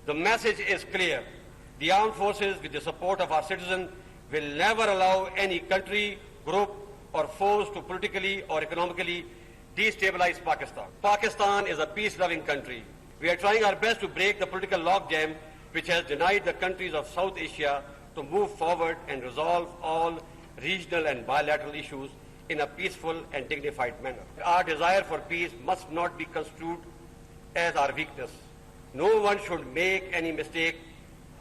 The message is clear. The armed forces, with the support of our citizens, will never allow any country, group or force to politically or economically destabilize Pakistan. Pakistan is a peace-loving country. We are trying our best to break the political logjam which has denied the countries of South Asia to move forward and resolve all regional and bilateral issues in a peaceful and dignified manner. Our desire for peace must not be construed as our weakness. No one should make any mistake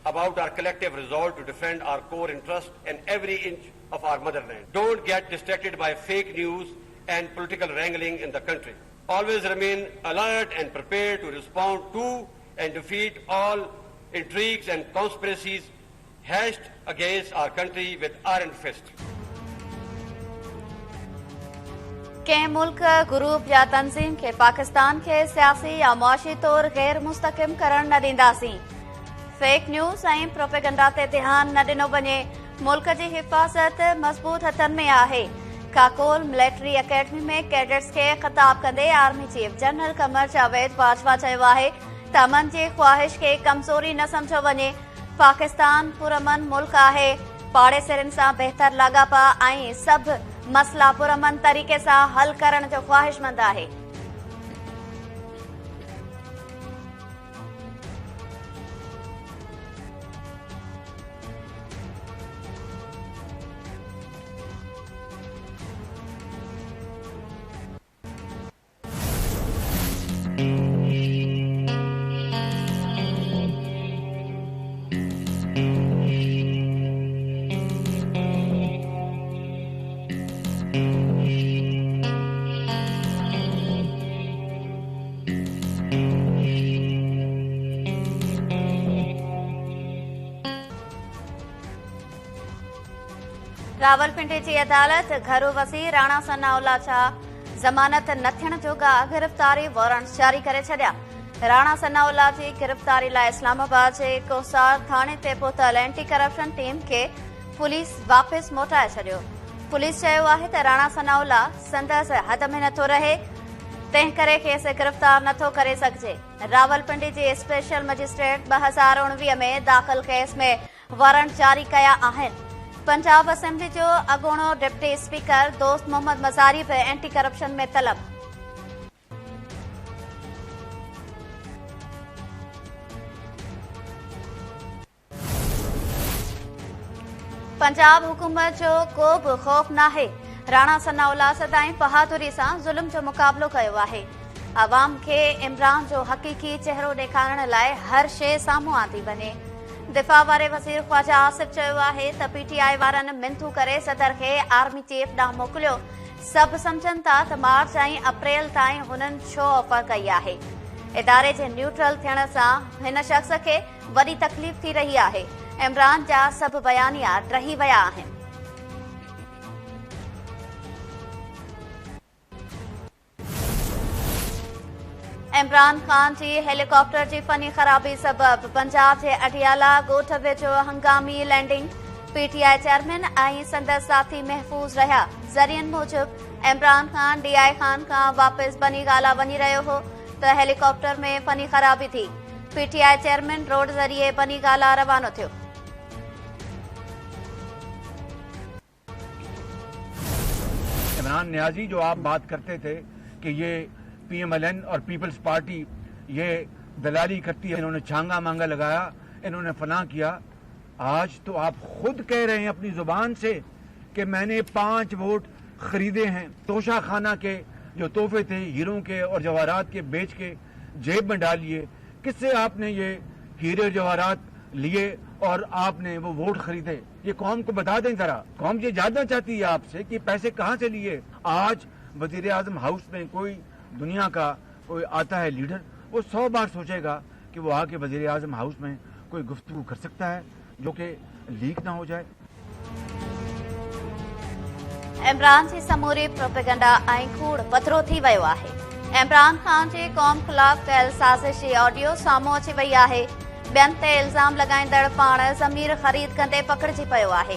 about our collective resolve to defend our core interest and every inch of our motherland. Don't get distracted by fake news and political wrangling in the country. Always remain alert and prepared to respond to and defeat all intrigues and conspiracies hatched against our country with iron fist. कंहिं मुल्क group या तंज़ीम खे पाकिस्तान के सियासी या मुआशी तौर गैर मुस्तकिम करण न ॾींदासीं। फेक न्यूज़ ऐं प्रोपेगंडा ते ध्यान न ॾिनो वञे। मुल्क जी हिफ़ाज़त मज़बूत हथनि में आहे। काकोल मिलिट्री अकेडमी में कैडेट्स खे ख़िताब कंदे army chief general Qamar Javed Bajwa चयो आहे त अमन जी ख़्वाहिश खे कमज़ोरी न सम्झो वञे। पाकिस्तान पुरअमन मुल्क आहे। पाड़ेसरनि सां बहितर लाॻापा ऐं सभु मसला पुरअमन तरीक़े सां हल करण जो ख़्वाहिशमंद आहे। रावलपिंडी जी अदालत घरू वसी राणा सनाउल्ला जा ज़मानत न थियण जोगा गिरफ़्तारी वारंट जारी करे छॾिया। राणा सनाउल्ला जी गिरफ़्तारी लाइ इस्लामाबाद जे कोसार थाणे ते पहुतल एंटी करप्शन टीम खे पुलिस वापसि मोटाए छॾियो। पुलिस चयो आहे त राणा सनाउल्ला संदसि हद में नथो रहे, तंहिं करे खेसि गिरफ़्तार नथो करे सघिजे। रावलपिंडी जी स्पेशल मजिस्ट्रेट 2019 में दाख़िल केस में वारंट जारी कया आहिनि। पंजाब असेंबली जो अॻूणो डिप्टी स्पीकर दोस्त मोहम्मद मज़ारी बि एंटी करप्शन में तलब। पंजाब हुकूमत जो को बि ख़ौफ़ नाहे। राणा सनाउल्ला सदाईं बहादुरी सां ज़ुल्म जो मुक़ाबिलो कयो आहे। अवाम खे इमरान जो हक़ीक़ी चेहरो ॾेखारण लाइ हर शइ साम्हूं आंदी वञे। दिफ़ा वारे वज़ीर ख्वाजा आसिफ चयो आहे त पीटीआई वारनि मिंथू करे सदर खे आर्मी चीफ ॾांहुं मोकिलियो। सभु सम्झनि था त मार्च ऐं अप्रैल ताईं हुननि छो ऑफर कई आहे। इदारे जे न्यूट्रल थियण सां हिन शख़्स खे वॾी तकलीफ़ थी रही आहे। इमरान जा सभु बयानिया रही विया आहिनि। इमरान खान जी हेलीकॉप्टर जी फनी ख़राबी सबब पंजाब जे अडियाला ॻोठ वेझो हंगामी लैंडिंग। पीटीआई चेयरमैन ऐं संदसि साथी महफ़ूज़ रहिया। ज़रियनि मूजिब इमरान खान डीआई खान खां वापसि बनीगाला वञी रहियो हो त हेलीकॉप्टर में फनी ख़राबी थी। पीटीआई चेयरमैन रोड ज़रिए बनीगाला रवानो थियो। इमरान नियाजी जो आप बात करते थे कि ये पीएमएलएन और पीपल्स पार्टी ये दलाली करती है, इन्होंने छांगा मांगा लगाया, इन्होंने फना किया। आज तो आप खुद कह रहे हैं अपनी जुबान से कि मैंने 5 वोट खरीदे हैं। तोशा खाना के जो तोहफे थे हीरों के और जवाहरात के बेच के जेब में डालिए। किससे आपने ये हीरे जवाहरात लिए और आपने वो वोट खरीदे? ये कौम को बता दें जरा। कौम ये जानना चाहती है आपसे कि पैसे कहाँ से लिए। आज वजीर आजम हाउस में कोई दुनिया का कोई आता है लीडर, वो 100 बार सोचेगा कि वो आके वजीर आजम हाउस में कोई गुफ्तगू कर सकता है जो कि लीक ना हो जाए। इमरान जी समूरी प्रोपेगंडा ऐं कूड़ पधिरो थी वियो आहे। इमरान खान जी क़ौम ख़िलाफ़ कयल साज़िशी ऑडियो साम्हूं अची वई आहे। ॿियनि ते इल्ज़ाम लॻाईंदड़ पाण ज़मीर ख़रीद कंदे पकड़िजी पियो आहे।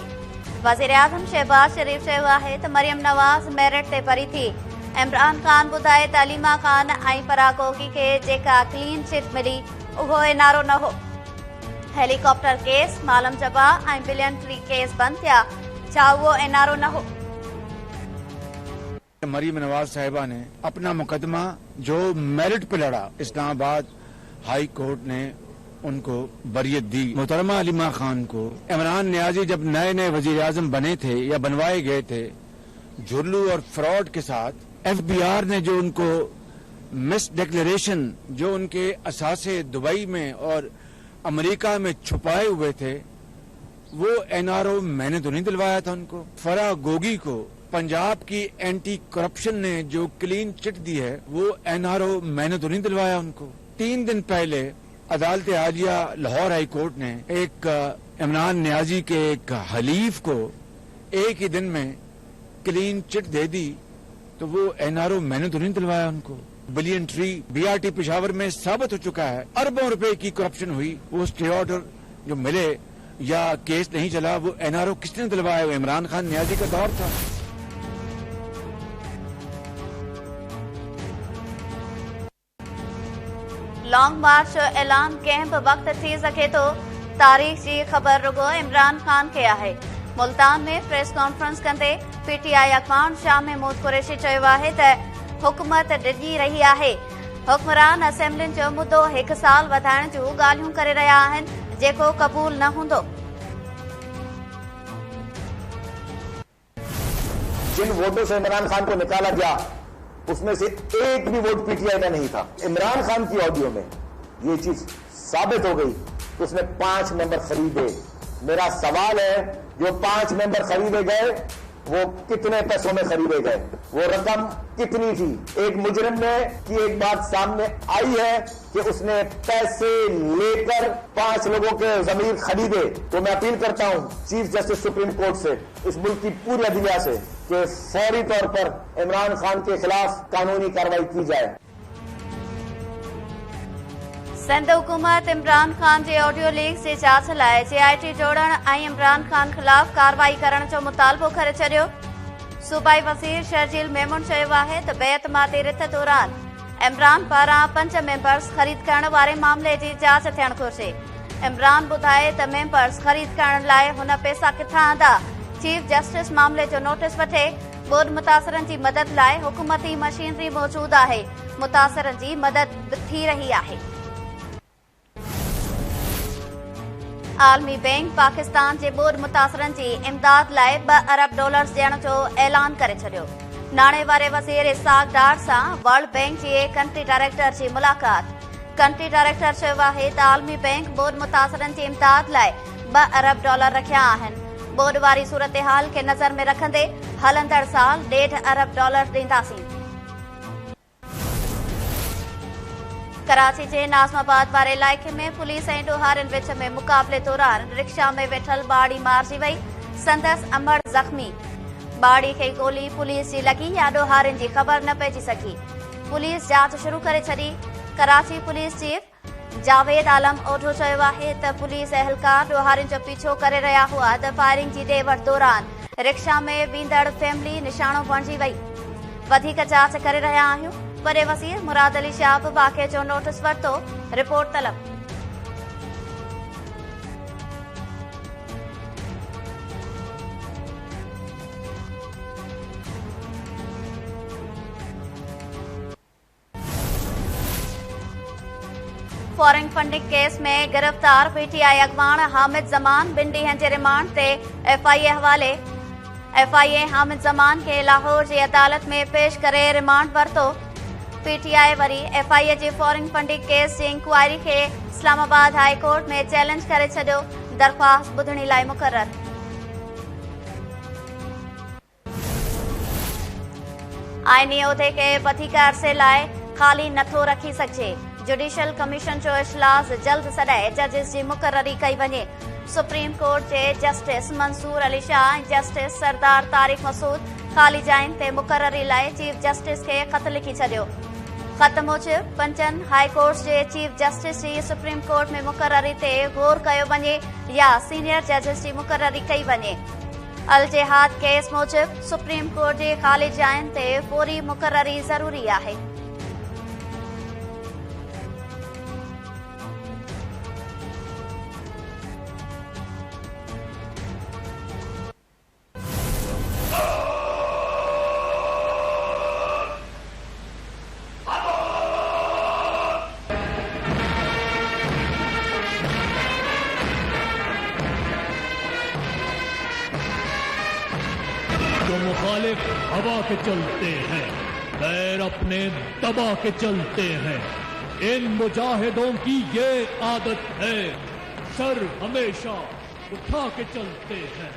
वज़ीर आज़म शहबाज शरीफ़ चयो आहे त मरियम नवाज़ मेरिट ते परी थी। इमरान खान ॿुधाए त अलीमा खान ऐं फराह कोकी खे जेका क्लीन चिट मिली उहो इनारो न हो। हेलीकॉप्टर केस, मालम जबा ऐं बिलियन ट्री केस बंद थिया, छा उहो एनआरओ न हो? मरीम नवाज साहिबा ने अपना मुकदमा जो मेरिट पे लड़ा, इस्लामाबाद हाई कोर्ट ने उनको बरियत दी। मोहतरमा अलीमा खान को इमरान नियाजी जब नए नए वजीर आजम बने थे या बनवाए गए थे, झुर्लू और फ्रॉड के साथ एफबीआर ने जो उनको मिस डिक्लेरेशन, जो उनके असासे दुबई में और अमेरिका में छुपाए हुए थे, वो एनआरओ मैंने तो नहीं दिलवाया था उनको। फराह गोगी को पंजाब की एंटी करप्शन ने जो क्लीन चिट दी है, वो एनआरओ मैंने तो नहीं दिलवाया उनको। 3 दिन पहले अदालत आलिया लाहौर हाई कोर्ट ने एक इमरान नियाजी के एक हलीफ को एक ही दिन में क्लीन चिट दे दी, तो वो एनआरओ मैंने तो नहीं दिलवाया उनको। बिलियन ट्री बीआरटी पेशावर में साबित हो चुका है, अरबों रुपए की करप्शन हुई। वो स्टे ऑर्डर जो मिले या केस नहीं चला, वो एनआरओ किसने दिलवाया? वो इमरान खान नियाजी का दौर था। लॉन्ग मार्च जो ऐलान कंहिं बि वक़्त थी सघे थो। तारीख़ जी ख़बर रुगो इमरान खान खे आहे। मुल्तान में प्रेस कॉन्फ्रेंस कंदे पीटीआई अॻवान शाह महमूद कुरैशी चयो आहे त हुकूमत डिॼी रही आहे। हुक्मरान असेंबलियुनि जो मुद्दो 1 साल वधाइण जूं ॻाल्हियूं करे रहिया आहिनि, जेको क़बूल न हूंदो। जिन वोटों से इमरान खान को निकाला गया, उसमें से एक भी वोट पीटीआई का नहीं था। इमरान खान की ऑडियो में ये चीज साबित हो गई कि उसने 5 मेंबर खरीदे। मेरा सवाल है, जो 5 मेंबर खरीदे गए वो कितने पैसों में खरीदे गए, वो रकम कितनी थी? एक मुजरिम ने की एक बात सामने आई है कि उसने पैसे लेकर 5 लोगों के जमीर खरीदे। तो मैं अपील करता हूं चीफ जस्टिस सुप्रीम कोर्ट से, इस मुल्क की पूरी अदलिया से, कि फौरी तौर पर इमरान खान के खिलाफ कानूनी कार्रवाई की जाए। सिंध हुकूमत इमरान खान जे ऑडियो लीक जी जांच लाइ जेआईटी जोड़ण ऐं इमरान खान खिलाफ कार्रवाई करण जो मुतालबो करे छॾियो। सूबाई वज़ीर शर्जील मेमून चयो आहे त बेएतमादी रिथ दौरान इमरान पारां 5 मेंबर्स ख़रीद करण वारे मामले जी जांच थियण घुरिजे। इमरान ॿुधाए त मेंबर्स ख़रीद करण लाइ हुन पैसा किथां आंदा। चीफ जस्टिस मामले जो नोटिस वठे। बोर्ड मुतासिरनि जी मदद लाइ हुकूमती मशीनरी मौजूद आहे। मुतासिरनि जी मदद थी रही आहे। आलमी बैंक पाकिस्तान जे बोर्ड मुतासिरनि जी इमदाद लाइ $2 अरब ॾियण जो ऐलान करे छॾियो। नाणे वारे वज़ीर इसाक डार सां वर्ल्ड बैंक जे कंट्री डायरेक्टर जी मुलाक़ात। कंट्री डायरेक्टर चयो आहे त आलमी बैंक बोर्ड मुतासिरनि जी इमदाद लाइ $2 अरब रखिया आहिनि। बोर्ड वारी सूरतहाल खे नज़र में रखंदे हलंदड़ साल $1.5 अरब ॾींदासीं। कराची जे नाज़माबाद वारे इलाइक़े में पुलिस ऐं ॾोहारियुनि विच में मुक़ाबले दौरान रिक्शा में वेठल ॿाड़ी मारिजी वई। संदसि अमड़ ज़ख़्मी। ॿाड़ी खे गोली पुलिस जी लॻी या ॾोहारियुनि जी ख़बर न पइजी सघी। पुलिस जांच शुरू करे छॾी। कराची पुलिस चीफ जावेद आलम ओढो चयो आहे त पुलिस एहलकार ॾोहारियुनि जो पीछो करे रहिया हुआ त फायरिंग जी ॾे वठि दौरान रिक्शा में वेंदड़ फैमिली निशानो बणिजी वई। वधीक जांच करे रहिया आहियूं। वॾे वज़ीर मुराद अली शाह बि वाक़िए जो नोटिस वरितो। रिपोर्ट तलब। फॉरेन फंडिंग केस में गिरफ्तार पीटीआई अॻवान हामिद ज़मान 2 ॾींहनि जे रिमांड ते एफआईए हवाले। एफआईए हामिद ज़मान खे लाहौर जी अदालत में पेश करे रिमांड वरितो। पीटीआई वरी एफआईए जे फॉरेन फंडिंग केस जी इंक्वायरी खे इस्लामाबाद हाई कोर्ट में चैलेंज करे छॾियो। दरख़्वास्त ॿुधणी लाइ मुक़रर। आईनी उहिदे खे वधीक अरसे लाइ ख़ाली नथो रखी सघिजे। जुडिशियल कमीशन जो इजलास जल्द सॾाए जजिस जी मुक़ररी कई वञे। सुप्रीम कोर्ट जे जस्टिस मंसूर अली शाह ऐं जस्टिस सरदार तारिक मसूद ख़ाली जायुनि ते मुक़ररी लाइ चीफ जस्टिस खे ख़त लिखी छॾियो। ख़त मूजिबि 5 हाई कोर्ट जे chief justice G supreme court में मुक़ररी ते गौर कयो वञे या सीनियर जजिस जी मुक़ररी कई वञे। अल जिहाद केस मूजिबि सुप्रीम कोर्ट जे ख़ाली जायुनि ते फौरी मुक़ररी ज़रूरी आहे। मुखालिफ हवा के चलते हैं, पैर अपने दबा के चलते हैं। इन मुजाहिदों की ये आदत है, सर हमेशा उठा के चलते हैं।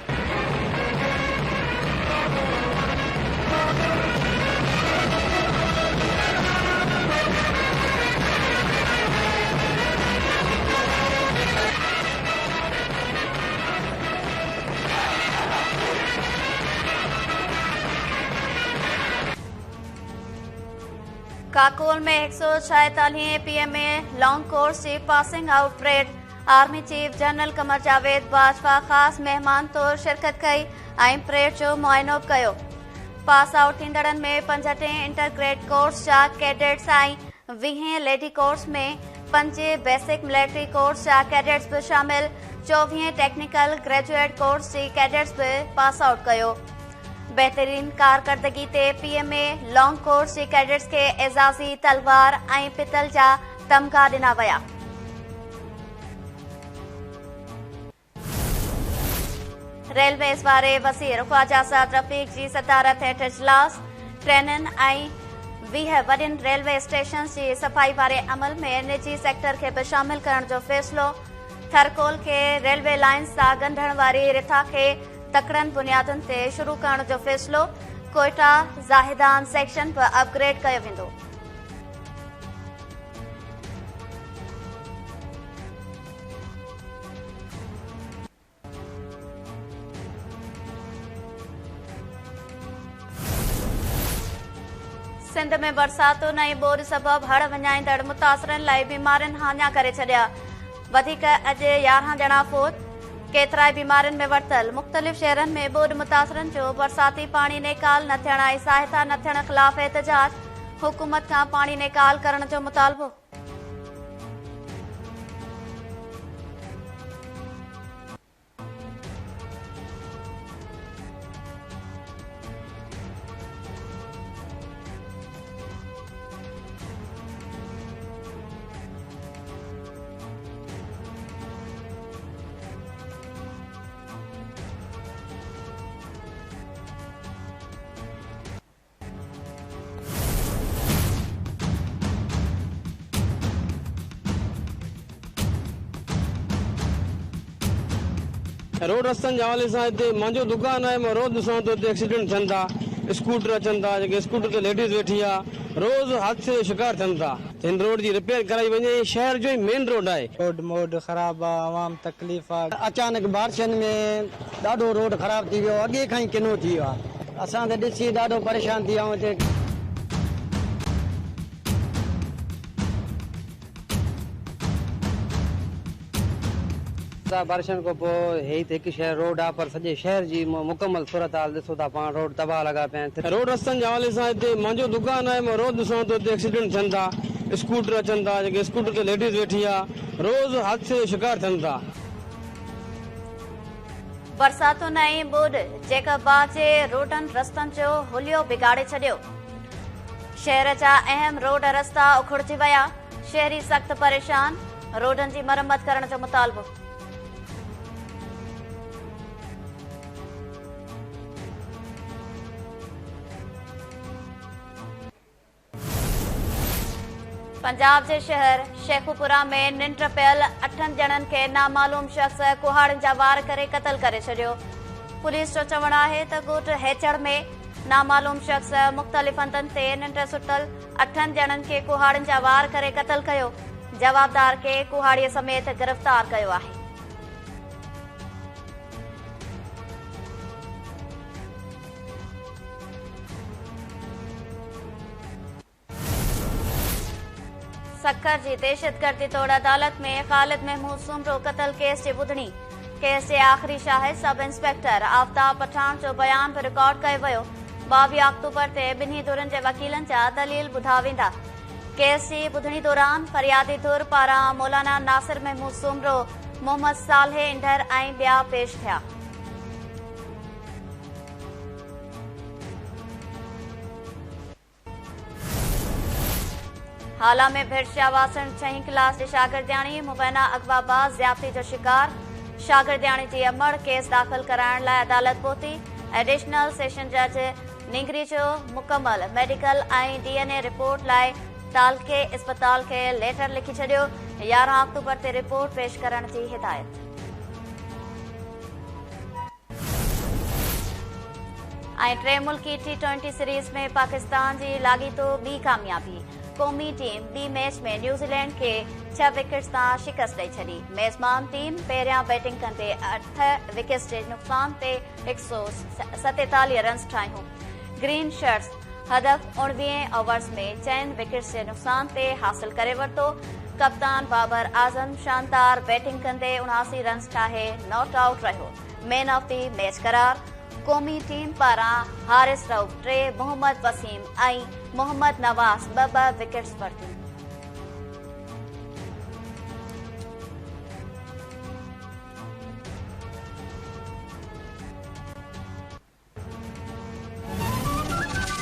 काकोल में 146 पीएमए लॉन्ग कोर्स जी passing out parade army chief general Qamar Javed Bajwa ख़ास मेहमान तौर शिरकत कई ऐं परेड जो मुआइनो कयो। पास आउट थींदड़नि में 65 इंटरग्रेड कोर्स जा कैडेट्स ऐं 20 लेडी कोर्स में 5 बेसिक मिलिट्री कोर्स जा कैडेट्स भी शामिल 24 टेक्निकल ग्रेजुएट कोर्स जी कैडेट्स भी पास आउट कयो। बेहतरीन कारकर्दगी ते पीएमए लॉन्ग कोर्स जी कैडेट्स के एजाज़ी तलवार ऐं पितल जा तमगा ॾिना विया। रेलवेज़ वारे वज़ीर ख्वाजा साद रफ़ीक जी सदारत हेठि इजलास ट्रेनुनि ऐं 20 वॾियुनि रेलवे स्टेशन जी सफ़ाई वारे अमल में निजी सेक्टर खे भी शामिल करण जो फ़ैसिलो। थरकोल खे रेलवे लाइन्स सां ॻंढण वारी रिथा खे तकड़नि बुनियादुनि ते शुरू करण जो फ़ैसिलो। कोयटा ज़ाहिदान सेक्शन भी अपग्रेड कयो वेंदो। सिंध में बरसातुनि ऐं ॿोॾि सबबि हड़ विञाईंदड़ मुतासिरनि लाइ बीमारियुनि हाञा करे छॾिया। वधीक अॼु 11 ॼणा फोत, केतिराई बीमारियुनि में वरतल। मुख़्तलिफ़ शहरनि में ॿोॾि मुतासिरनि जो बरसाती पाणी नेकाल न थियण ऐं सहायता न थियण ख़िलाफ़ एहतजाज। हुकूमत खां पाणी नेकाल करण जो मुतालबो। रोड रस्तनि जे हवाले सां हिते मुंहिंजो दुकान आहे, मां रोज़ ॾिसां थो हिते एक्सीडेंट थियनि था, स्कूटर अचनि था, जेके स्कूटर ते लेडीज़ वेठी आहे, रोज़ हादसे जो शिकार थियनि था। हिन रोड जी रिपेयर कराई वञे। शहर जो ई मेन रोड आहे। रोड मोड ख़राब आहे, आवाम तकलीफ़ आहे। अचानक बारिशनि में ॾाढो रोड ख़राब थी वियो, अॻे खां ई किनो थी वियो आहे। असां त ॾिसी ॾाढो परेशान थी विया आहियूं हिते। बारिशनि खां पोइ हे त हिकु शहर रोड आहे, पर सॼे शहर जी मुकमल सूरत हाल ॾिसो था पाण। रोड तबाह लॻा पिया आहिनि। रोड रस्तनि जे हवाले सां हिते मुंहिंजो दुकान आहे, मां रोज़ ॾिसां थो हिते एक्सीडेंट थियनि था, स्कूटर अचनि था, जेके स्कूटर ते लेडीज़ वेठी आहे, रोज़ हादसे जो शिकार थियनि था। बरसातुनि ऐं ॿोॾि जेका बाजे रोडनि रस्तनि जो हुलियो बिगाड़े छॾियो। शहर जा अहम रोड रस्ता उखड़जी विया। शहरी सख़्त परेशान। रोडनि जी मरम्मत करण जो मुतालबो। पंजाब जे शहर शेखुपुरा में निंड पियल 8 ॼणनि खे नामालूम शख़्स कुहाड़नि जा वार करे क़तल करे छॾियो। पुलिस जो चवणु आहे त ॻोठ हेचड़ में नामालूम शख़्स मुख़्तलिफ़ हंधनि ते निंड सुतल 8 ॼणनि खे कुहाड़नि जा वार करे क़तल कयो। जवाबदार खे कुहाड़ीअ समेत गिरफ़्तार कयो आहे। सक्कर जी दहशतगर्दी तोड़ अदालत में ख़ालिद महमूद सुमरो क़तल केस जी ॿुधणी। केस जे आख़िरी शाहिद सब इंस्पेक्टर आफ्ताब पठान जो बयान भी रिकॉर्ड कयो वियो। 22 अक्टूबर ते ॿिन्ही धुरनि जे वकीलनि जा दलील ॿुधा वेंदा। केस जी ॿुधणी दौरान फरियादी धुर पारां मौलाना नासिर महमूद सुमरो, मोहम्मद सालेह इंदर ऐं ॿिया पेश थिया। हाला में भिरशिया वासण 6हीं क्लास जी शागिर्दियाणी मुबैना अगवाबाज़ ज़्यादती जो शिकार। शागिर्दियाणी जी अमड़ केस दाख़िल कराइण लाइ अदालत पहुती। एडिशनल सेशन जज निंगरी जो मुकम्मल मेडिकल ऐं DNA रिपोर्ट लाइ तालके इस्पताल खे लेटर लिखी छॾियो। 11 अक्टूबर ते रिपोर्ट पेश करण जी हिदायत। ऐं टे मुल्की T20 सीरीज़ में पाकिस्तान जी लाॻीतो ॿी कामयाबी। क़ौमी टीम ॿी मैच में न्यूज़ीलैंड खे 6 विकेट्स तां शिकस्त ॾेई छॾी। मेज़बान टीम पहिरियां बैटिंग कंदे 8 विकेट्स जे नुक़सान ते 147 रन्स ठाहियूं। ग्रीन शर्ट्स हदफ़ 19 ओवर्स में 4 विकेट्स जे नुक़सान ते हासिल करे वरितो। कप्तान बाबर आज़म शानदार बैटिंग कंदे 79 रन्स ठाहे नॉट आउट रहियो। मैन ऑफ द मैच करार। क़ौमी टीम पारां हारिस रऊफ़ 3, मोहम्मद वसीम ऐं मोहम्मद नवाज़ 2 विकेट्स वरितियूं।